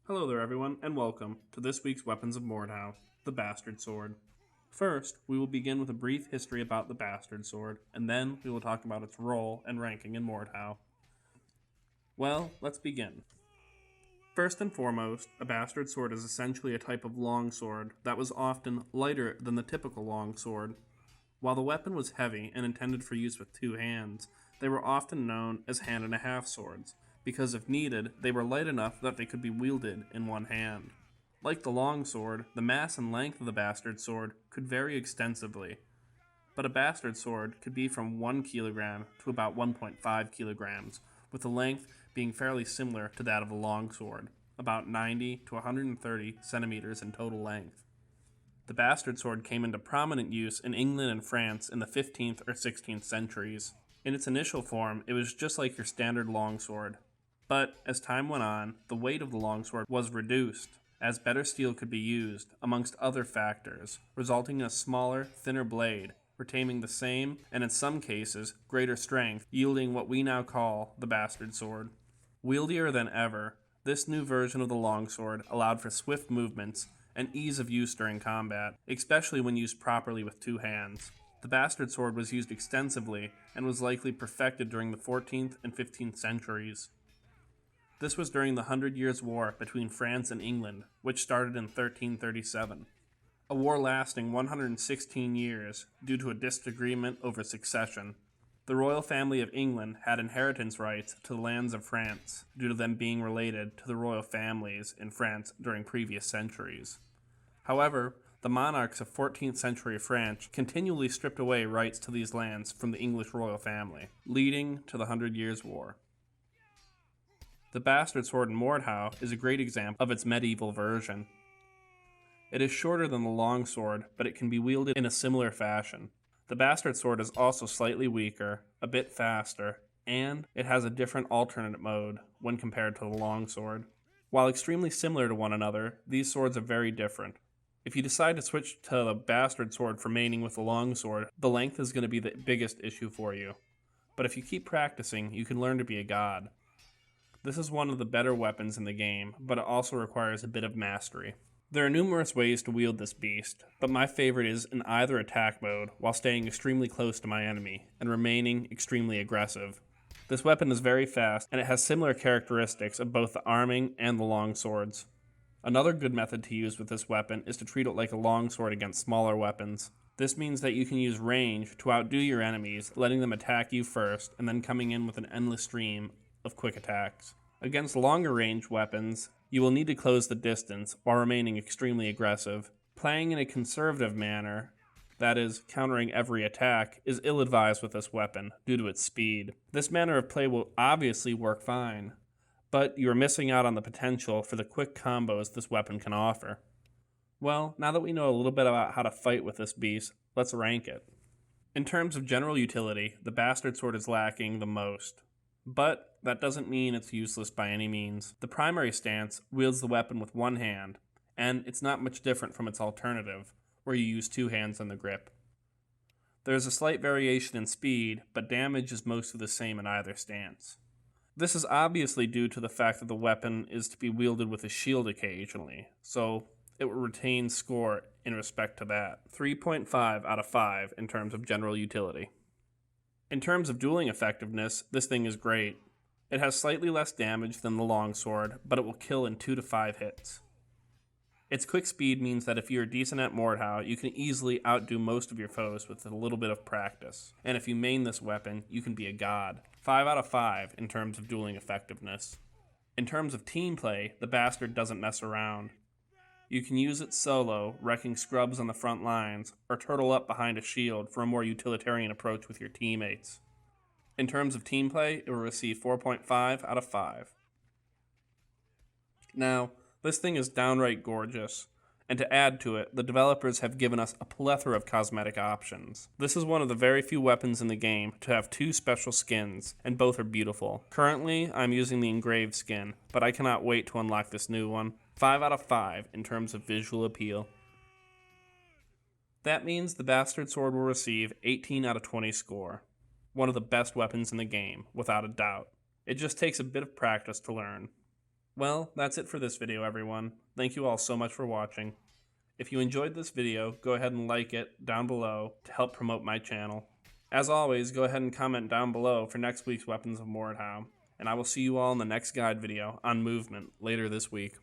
Hello there everyone, and welcome to this week's Weapons of Mordhau, the Bastard Sword. First, we will begin with a brief history about the Bastard Sword, and then we will talk about its role and ranking in Mordhau. Well, let's begin. First and foremost, a Bastard Sword is essentially a type of longsword that was often lighter than the typical longsword. While the weapon was heavy and intended for use with two hands, they were often known as hand-and-a-half swords, because if needed, they were light enough that they could be wielded in one hand. Like the longsword, the mass and length of the Bastard Sword could vary extensively, but a Bastard Sword could be from 1 kilogram to about 1.5 kilograms, with the length being fairly similar to that of a longsword, about 90 to 130 centimeters in total length. The Bastard Sword came into prominent use in England and France in the 15th or 16th centuries. In its initial form, it was just like your standard longsword. But as time went on, the weight of the longsword was reduced, as better steel could be used, amongst other factors, resulting in a smaller, thinner blade, retaining the same, and in some cases, greater strength, yielding what we now call the Bastard Sword. Wieldier than ever, this new version of the longsword allowed for swift movements and ease of use during combat, especially when used properly with two hands. The Bastard Sword was used extensively and was likely perfected during the 14th and 15th centuries. This was during the 100 Years' War between France and England, which started in 1337. A war lasting 116 years due to a disagreement over succession. The royal family of England had inheritance rights to the lands of France due to them being related to the royal families in France during previous centuries. However, the monarchs of 14th century France continually stripped away rights to these lands from the English royal family, leading to the 100 Years' War. The Bastard Sword in Mordhau is a great example of its medieval version. It is shorter than the longsword, but it can be wielded in a similar fashion. The Bastard Sword is also slightly weaker, a bit faster, and it has a different alternate mode when compared to the longsword. While extremely similar to one another, these swords are very different. If you decide to switch to the Bastard Sword for maining with the longsword, the length is going to be the biggest issue for you. But if you keep practicing, you can learn to be a god. This is one of the better weapons in the game, but it also requires a bit of mastery. There are numerous ways to wield this beast, but my favorite is in either attack mode while staying extremely close to my enemy and remaining extremely aggressive. This weapon is very fast, and it has similar characteristics of both the arming and the long swords. Another good method to use with this weapon is to treat it like a longsword against smaller weapons. This means that you can use range to outdo your enemies, letting them attack you first, and then coming in with an endless stream of quick attacks. Against longer range weapons, you will need to close the distance while remaining extremely aggressive. Playing in a conservative manner, that is, countering every attack, is ill-advised with this weapon due to its speed. This manner of play will obviously work fine, but you are missing out on the potential for the quick combos this weapon can offer. Well, now that we know a little bit about how to fight with this beast, let's rank it. In terms of general utility, the Bastard Sword is lacking the most. But that doesn't mean it's useless by any means. The primary stance wields the weapon with one hand, and it's not much different from its alternative, where you use two hands on the grip. There is a slight variation in speed, but damage is mostly the same in either stance. This is obviously due to the fact that the weapon is to be wielded with a shield occasionally, so it will retain score in respect to that. 3.5 out of 5 in terms of general utility. In terms of dueling effectiveness, this thing is great. It has slightly less damage than the longsword, but it will kill in 2 to 5 hits. Its quick speed means that if you are decent at Mordhau, you can easily outdo most of your foes with a little bit of practice. And if you main this weapon, you can be a god. 5 out of 5 in terms of dueling effectiveness. In terms of team play, the Bastard doesn't mess around. You can use it solo, wrecking scrubs on the front lines, or turtle up behind a shield for a more utilitarian approach with your teammates. In terms of team play, it will receive 4.5 out of 5. Now, this thing is downright gorgeous, and to add to it, the developers have given us a plethora of cosmetic options. This is one of the very few weapons in the game to have 2 special skins, and both are beautiful. Currently, I'm using the engraved skin, but I cannot wait to unlock this new one. 5 out of 5 in terms of visual appeal. That means the Bastard Sword will receive 18 out of 20 score. One of the best weapons in the game, without a doubt. It just takes a bit of practice to learn. Well, that's it for this video, everyone. Thank you all so much for watching. If you enjoyed this video, go ahead and like it down below to help promote my channel. As always, go ahead and comment down below for next week's Weapons of Mordhau, and I will see you all in the next guide video on movement later this week.